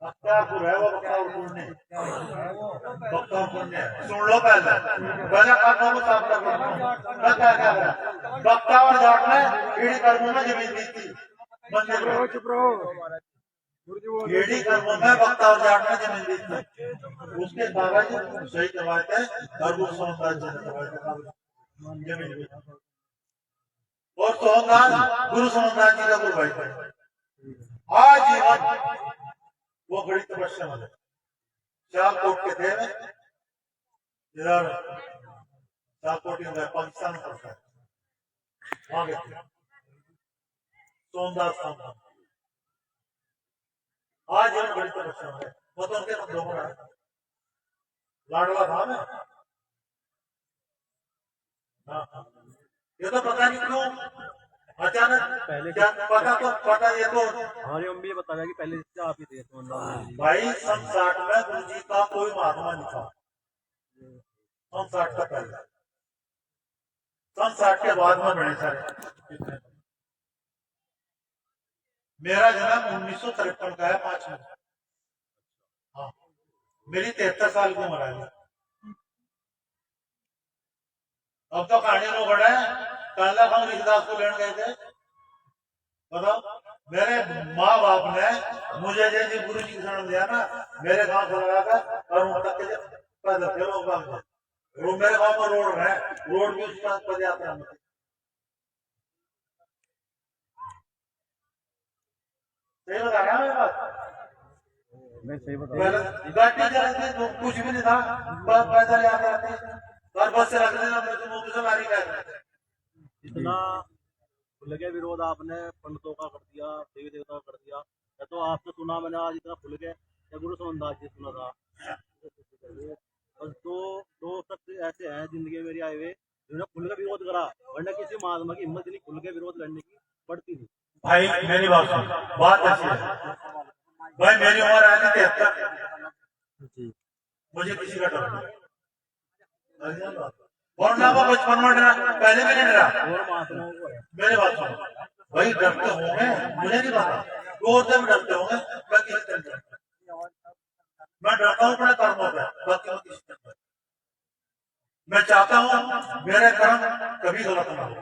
बख्तियारपुर है, वो बख्तियारपुर ने सुन लो पहले कानों को साफ कर मैं क्या कह रहा। बख्ता और जाट ने ईडी कर्मों में जमीन दी थी मंदिर में। ईडी कर्मों में बख्ता और जाट ने जमीन दी थी। उसके कागज सही करवाए थे और वो सोमदास जी ने करवाए थे जमीन। और सोमदास गुरु सोमदास जी का गुरु भाई थे। आज जीवन वो बड़ी तपस्या में सियालकोट के थे। इधर सियालकोट पाकिस्तान में पड़ता है, वहां गए थे सोमदास का। आज जीवन बड़ी तपस्या में वो तो उनके दोनों है लाडला था मैं। ये तो पता नहीं क्यों अचानक पहले क्या पता ये तो हमारी मम्मी ये बता रहा कि पहले से आप ही थे भाई सन 60 में गुरु जी का कोई महात्मा नहीं था। सन 60 का पहले, सन 60 के बाद में बड़े सारे। मेरा जन्म 1953 का है 5 में। हाँ मेरी 73 साल की उम्र है। अब तो कहानी लोग बड़ा है। काला खान ऋषिदास को लेने गए थे, बताओ मेरे माँ बाप ने मुझे जैसे गुरु जी की शरण दिया ना, मेरे गांव से लगाकर और वहां तक के पैदल थे लोग बाग में। मेरे गांव में रोड है, रोड भी उसका पद यात्रा में। सही बता रहा है बात? मैं सही बता गाड़ी चलती तो कुछ भी नहीं था, पैदल यात्रा थी और बस से रख देना तो लारी गए। इतना खुल गया विरोध आपने पंडितों का कर दिया, देवी देवता का कर दिया। या तो आपसे सुना मैंने आज इतना खुल गया या गुरु सोमदास जी सुना था। बस दो शख्स ऐसे हैं जिंदगी में मेरी आए हुए जिन्होंने खुल कर विरोध करा, वरना किसी महात्मा की हिम्मत नहीं खुल के विरोध करने की पड़ती थी। भाई मेरी बात सुन, बात ऐसी है भाई, मेरी उम्र है 73, मुझे किसी का डर नहीं। और ना वो बचपन में डरा, पहले भी नहीं डरा। और महात्माओं को है मेरी बात सुन भाई, डरते होंगे मुझे नहीं पता, वो होते भी डरते होंगे, मैं किसी से नहीं डरता। मैं डरता हूँ अपने कर्मों पे, बाकी मैं किसी से नहीं डरता। मैं चाहता हूँ मेरे कर्म कभी गलत ना हो,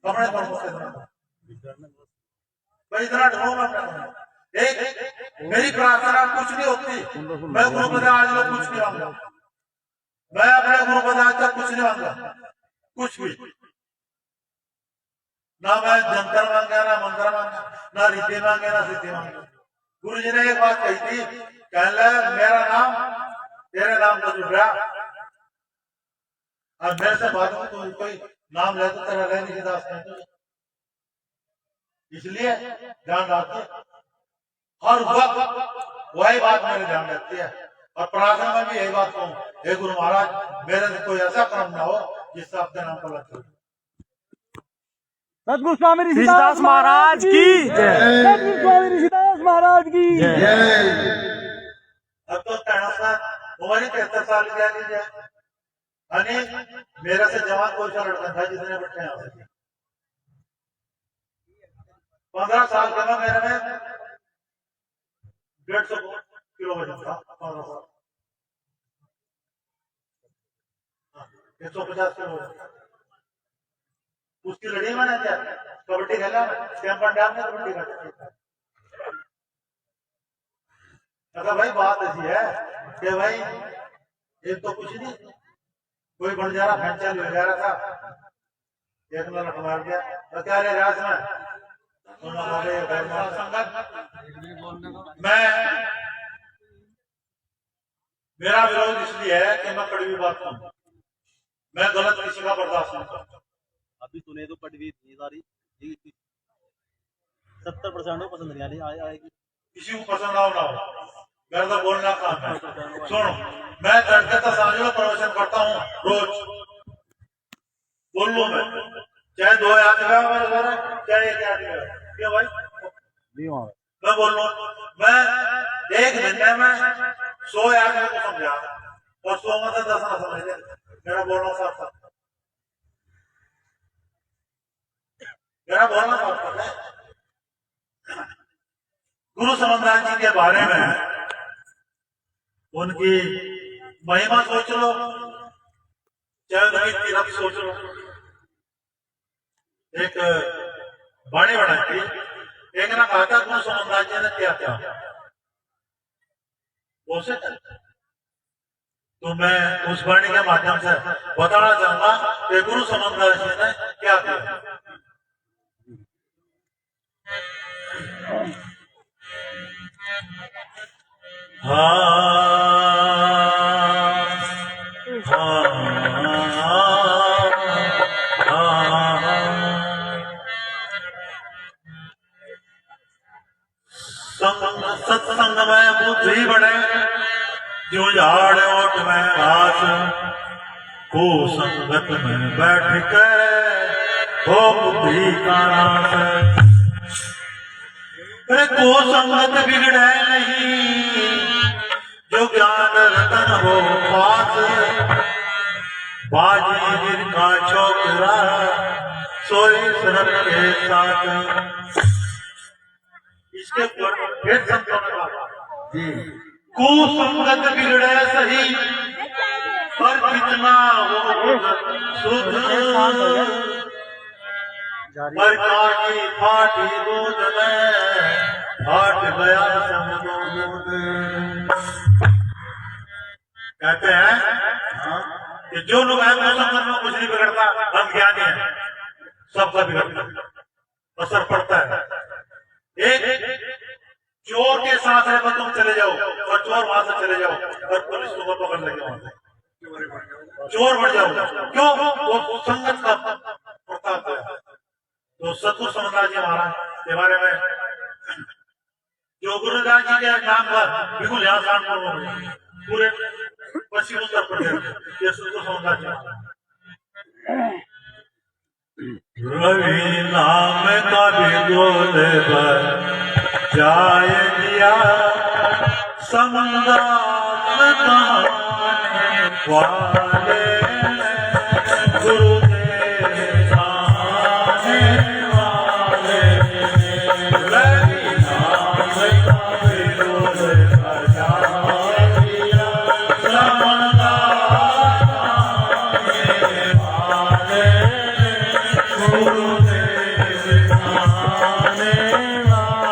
अपने कर्मों से भाई इतना डरो मत। एक मेरी प्रार्थना कुछ नहीं होती, मैं गुरु पद आज लोग कुछ नहीं मांगा, मैं अपने गुरु पद आज तक कुछ नहीं मांगा, कुछ भी ना। मैं जंतर मांगा, ना मंत्र मांगा, ना रिद्धि मांगे, ना सिद्धि मांगे। गुरु जी ने एक बात कही थी, कहने मेरा नाम तेरे नाम का जुड़ रहा। अब मेरे से बात हो तो कोई नाम ले तो तेरा रह नहीं दास नहीं। इसलिए ध्यान रखिए, हर वक्त वही बात मेरे ध्यान रखती है। और प्रार्थना में भी यही बात कहूँ, हे गुरु महाराज मेरे से कोई ऐसा काम ना हो जिससे आपके नाम पर लग सके। सतगुरु स्वामी ऋषिदास महाराज की जय। सतगुरु स्वामी ऋषिदास महाराज की अब तो तुम्हारी 73 साल की आगे जाए, मेरे से जवान कोई सा लड़का था जितने बच्चे हैं 15 साल का था मेरे में 150 किलो वजन था। 15 साल 150 किलो वजन। उसकी लड़ी मैंने क्या कबड्डी खेला, कैंपर डैम में कबड्डी खेला। अगर भाई बात ऐसी है कि भाई एक तो कुछ नहीं, कोई बंजारा फैंचा ले जा रहा था, एक ने लटमार दिया, क्या रे राज में संगत मैं मेरा विरोध इसलिए है कि मैं कड़वी बात कहूँ, मैं गलत किसी का बर्दाश्त नहीं करता। अभी सुने तो कड़वी इतनी सारी 70% पसंद नहीं आएगी। किसी को पसंद आओ ना हो, मेरा तो बोलना काम है। सुनो, मैं तड़के तक सांझ में प्रवचन करता हूँ रोज, बोल लू मैं, चाहे 2 आदमी का चाहे 1 आदमी का, क्यों भाई मैं बोल लू। मैं एक महीने में 100 आदमी को समझा और 100 में से 10 ना समझे, मेरा बोलना साफ है, मेरा बोलना साफ है। गुरु समंदराज जी के बारे में उनकी महिमा सोच लो, चाहे उनकी तीरथ सोच लो। एक बाणी बनाई थी, एक ने कहा था गुरु समंदराज जी ने क्या क्या उसे, तो मैं उस वाणी के माध्यम से बताना चाहूंगा कि गुरु समंदराज जी ने क्या किया। सत्संग में बुद्धि बढ़े, जो झाड़ ओट में घास, को संगत में बैठ के हो बुद्धि का नाश। को संगत बिगड़े नहीं, जो ज्ञान रतन हो पास, बाजी जिनका छोकरा सोई शरण के साथ। इसके फिर समझाना, कुसंगत बिगड़े सही, पर कितना हो शुद्ध, पर काजी फाटी दूध में फाट गया समदूध। कहते हैं कि जो लोग हैं कुसंगत में कुछ नहीं बिगड़ता, हम ज्ञानी हैं, सबका बिगड़ता असर पड़ता है। एक चोर के साथ है, तुम चले जाओ और चोर वहां से चले जाओ और पुलिस तुम्हें पकड़ लेंगे, वहां से चोर बढ़ जाओ। क्यों? वो संगत का प्रताप है। तो सतगुरु समंदराज जी महाराज के बारे में, जो गुरुदास जी के नाम पर बिल्कुल यहाँ कानपुर पूरे पश्चिम उत्तर प्रदेश ये सतगुरु समंदराज जी रवि नाम का बिगोल पर जाय दिया, समंदर वाले गुरुदेव जाने वाले, रवि नाम का बिगोल पर जाय दिया, समंदर वाले गुरुदेव जाने वाले,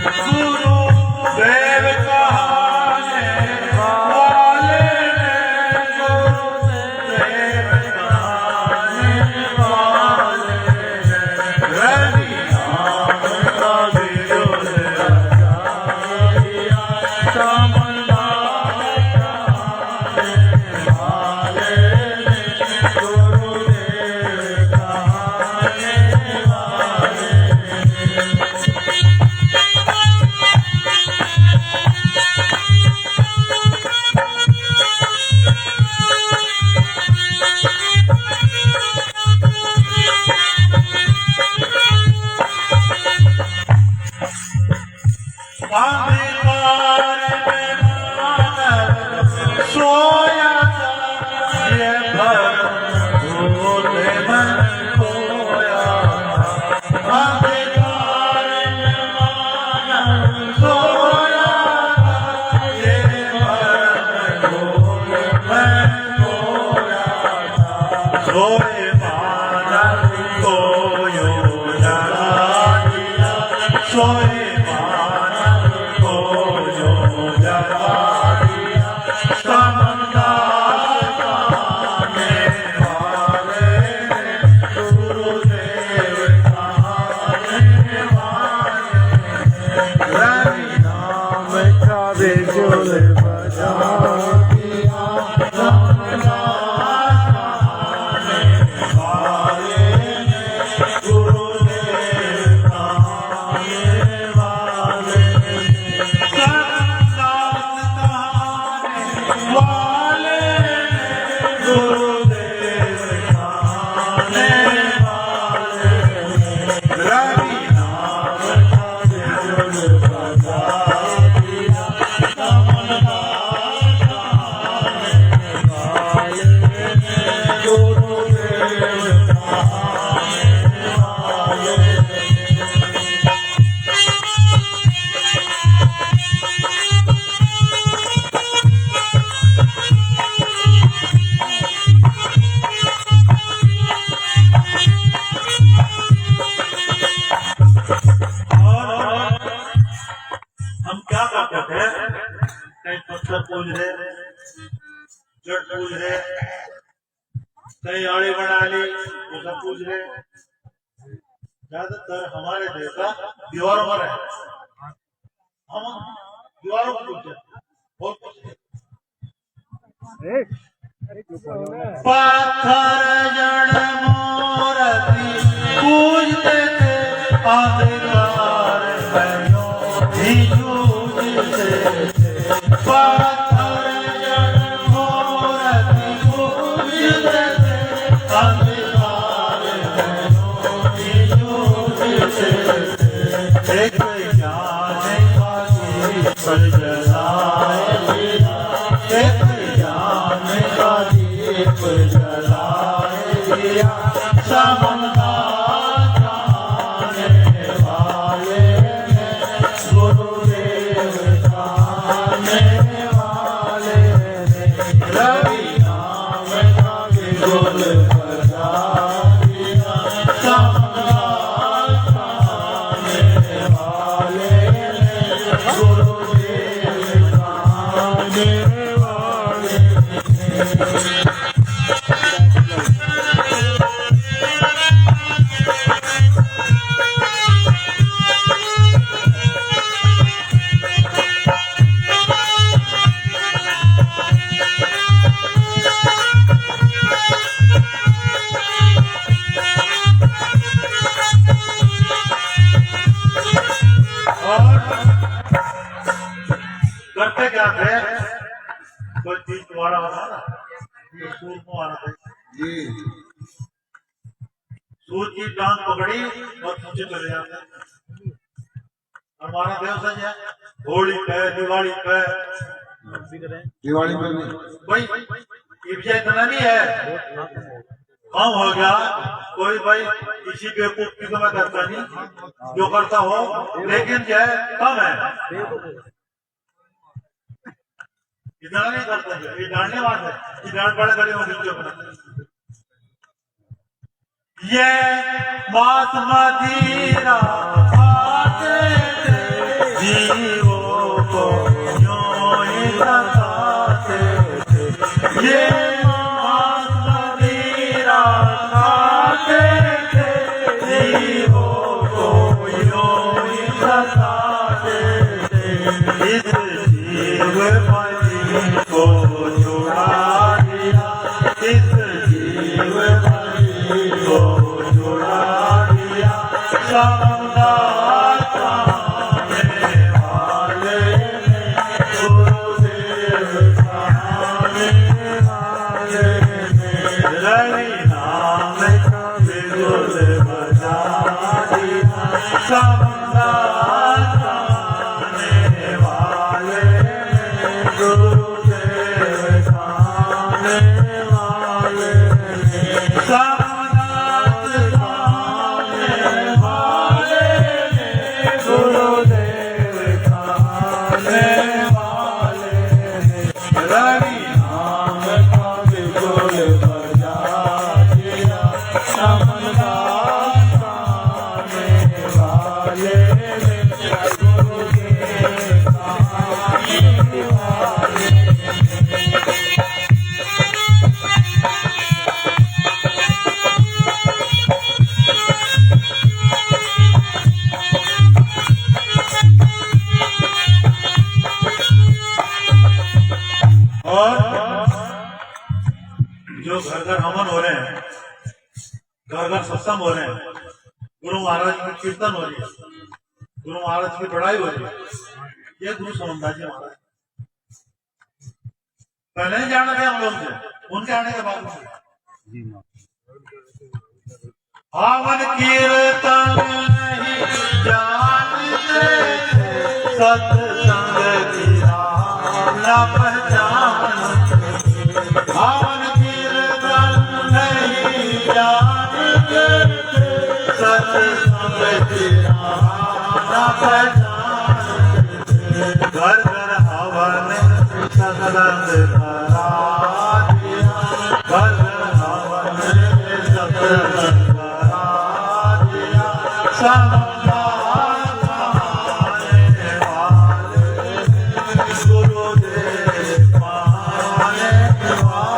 गुरुदेव कहाने वाले, गुरुदेव कहाने वाले, रवि नाम का बिगोल जाया, समंदर कहाने वाले, गुरुदेव कहाने वाले। अंधकार में मानव सोया था, ये भरम भोले मन खोया था। अंधकार में मानव सोया था, ये भरम भोले मन खोया था। सोए मानव खोयो जगा दिया, सोए मानव खोयो जगा दिया, समंदर कहाने वाले, गुरुदेव कहाने वाले, रवि जड़ पूज रहे, कई आड़ी बना ली, वो सब पूज रहे। ज्यादातर हमारे देश का दीवारों पर है, हम दीवारों पर पूजते हैं, बहुत कुछ नहीं। पत्थर जड़ मूर्ति पूजते थे, अंधकार में ही जूझते थे। पत्थर जड़ मूर्ति पूजते थे, अंधकार में ही जूझते थे। एक ज्ञान का दीप जलाए दिया, एक ज्ञान का दीप जलाए दिया। समझदार जाने वाले ने, गुरुदेव जाने वाले ने, रवि नाम का बिगुल बजा दिया। समझदार जाने वाले ने, गुरुदेव जाने वाले ने। करते क्या थे, कोई चीज तुम्हारा होता ना, तो सूर को आना थे, सूर की टांग पकड़ी और पीछे चले जाते। हमारा देव सज है, होली पे, दिवाली पे, दिवाली में भी भाई विजय इतना नहीं है, कम हो गया। कोई भाई किसी बेवकूफ की तो मैं करता नहीं, जो करता हो, लेकिन जो है कम है, इतना नहीं करता है। ये डांटने बात है, ये डांट बड़े खड़े होंगे जो बनाते। ये बासमतीरा आते थे, जीवों को यूं ही सताते थे। ये बासमतीरा आते थे, जीवों को यूं ही सताते थे। इस जीव को छुड़ा दिया, इस जीव को छुड़ा दिया। समझदार जाने वाले ने, गुरुदेव जाने वाले ने, रवि नाम का बिगुल बजा दिया। समझदार जाने वाले ने, गुरुदेव जाने वाले ने, समझदार जाने वाले ने, गुरुदेव जाने वाले ने, रवि नाम का बिगुल बजा दिया। समझदार जाने वाले ने, गुरुदेव जाने वाले ने। और जो घर घर हवन हो रहे हैं, घर घर सत्संग हो रहे हैं, गुरु महाराज की कीर्तन हो रही है, गुरु महाराज की पढ़ाई हो रही है, ये गुरु सोमनाथ जी महाराज पहले ही जान रहे हम लोग से, उनके आने के बाद हवन कीर्तन नहीं जानते थे, सत्संग की राह न पहचानते। हवन कीर्तन नहीं जानते थे, सत्संग की राह न पहचानते। घर घर हवन सत्संग करा दिया, घर घर हवन सत्संग करा दिया। समझदार जाने वाले, गुरुदेव माने वाले।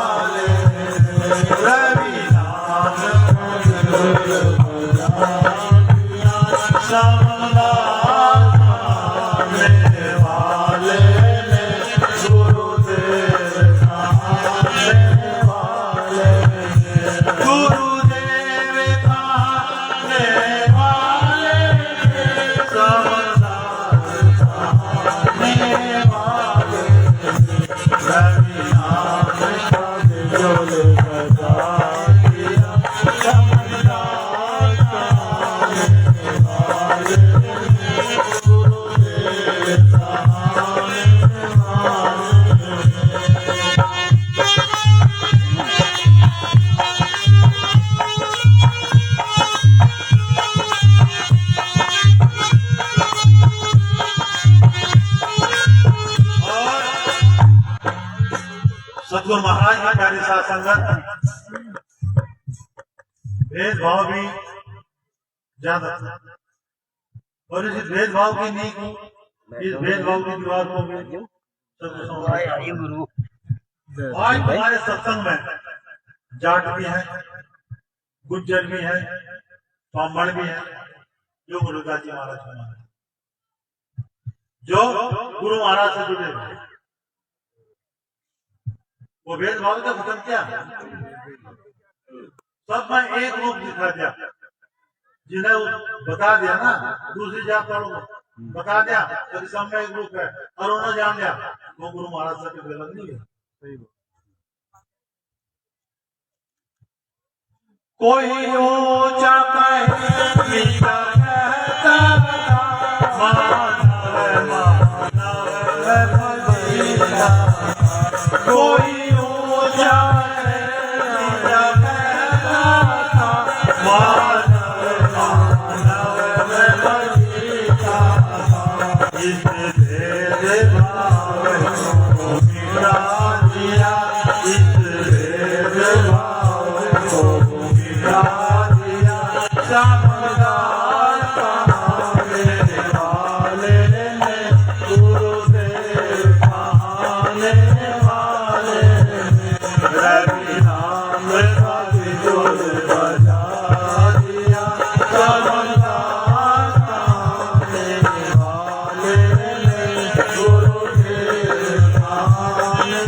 सतगुरु महाराज की प्यारी साथ संगत, भेदभाव भी ज्यादा था और इस भेदभाव की नींव को, इस भेदभाव की दीवार को भी आज हमारे सत्संग में जाट भी है, गुज्जर भी है, ब्राह्मण भी है, जो गुरुदास जी महाराज के मान, जो गुरु महाराज से जुड़े हुए, वो भेदभाव का खत्म किया, सब में एक रूप दिखा दिया। जिन्हें बता दिया ना दूसरी जात वालों को बता दिया तो सब में एक रूप है और उन्होंने जान लिया वो गुरु महाराज से गलत नहीं है। कोई ऊंचा कहे नीचा कहता मानव मानव भजीता, कोई ऊंचा कहे नीचा कहता मानव मानव भजीता, इस भेदभाव को मिटा दिया, इस भेदभाव को मिटा दिया, समदास कहाने वाले ने, गुरुदेव कहाने वाले ने, रवि नाम का बिजुल बजा दिया, समदास कहाने वाले ने, गुरुदेव कहाने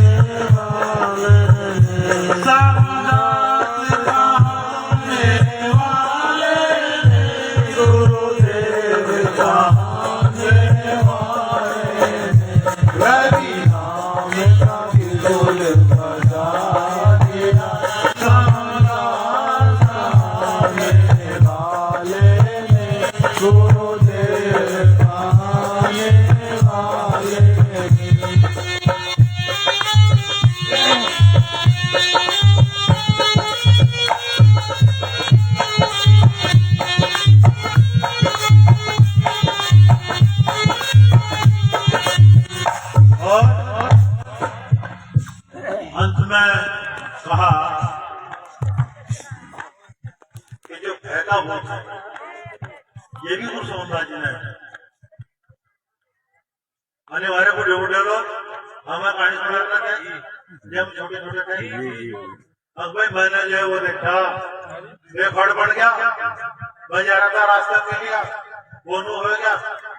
वाले ने, समदास कहाने वाले ने, गुरुदेव कहाने वाले ने, रवि नाम का बिजुल बजा दिया, समदास कहाने वाले ने, गुरुदेव कहाने वाले ने। और अंत में कहा कि जो बहता भूत है ये भी कुछ समझदार जी ने अनिवार्य को ढूंढ लो हमें पानी छोड़ा था जब छोटे छोटे थे। अब भाई मैंने जो है वो देखा ये खड़ पड़ गया, मैं जा रहा था रास्ता मिल गया, वो नु हो गया,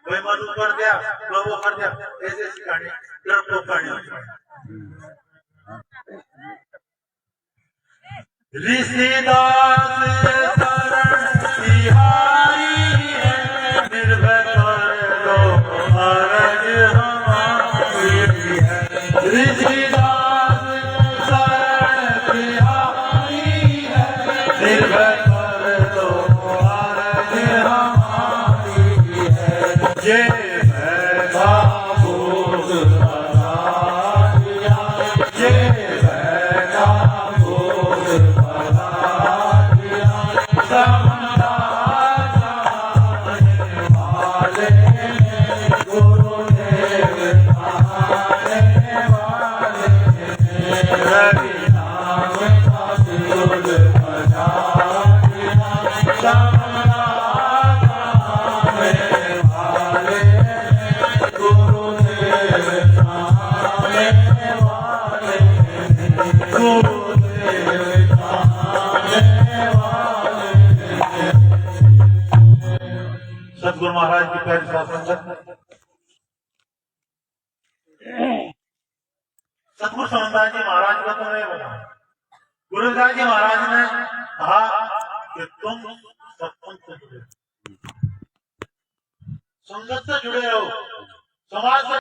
भाई मनु कर दिया, मैं वो कर दिया, ऐसे ऐसी कहानी तो कहानी ऋषिदास शरण तिहारी है, निर्भय कर लो अरज हमारी है, ऋषिदास शरण तिहारी है, निर्भय कर लो अरज हमारी है, ये बैठा भूत बना दिया, ये बैठा भूत बना दिया, समदास कहाने वाले ने, गुरुदेव कहाने वाले ने, रवि नाम का बिजुल बजा दिया, समदास कहाने वाले ने, गुरुदेव कहाने वाले ने, गुरुदेव कहाने वाले ने। सतगुरु महाराज की प्यारी साथ संगत, सतगुरु सोमदास जी महाराज का तो नहीं बता, गुरुदास जी महाराज ने कहा कि तुम सत्संग से जुड़े, संगत से जुड़े रहो, समाज से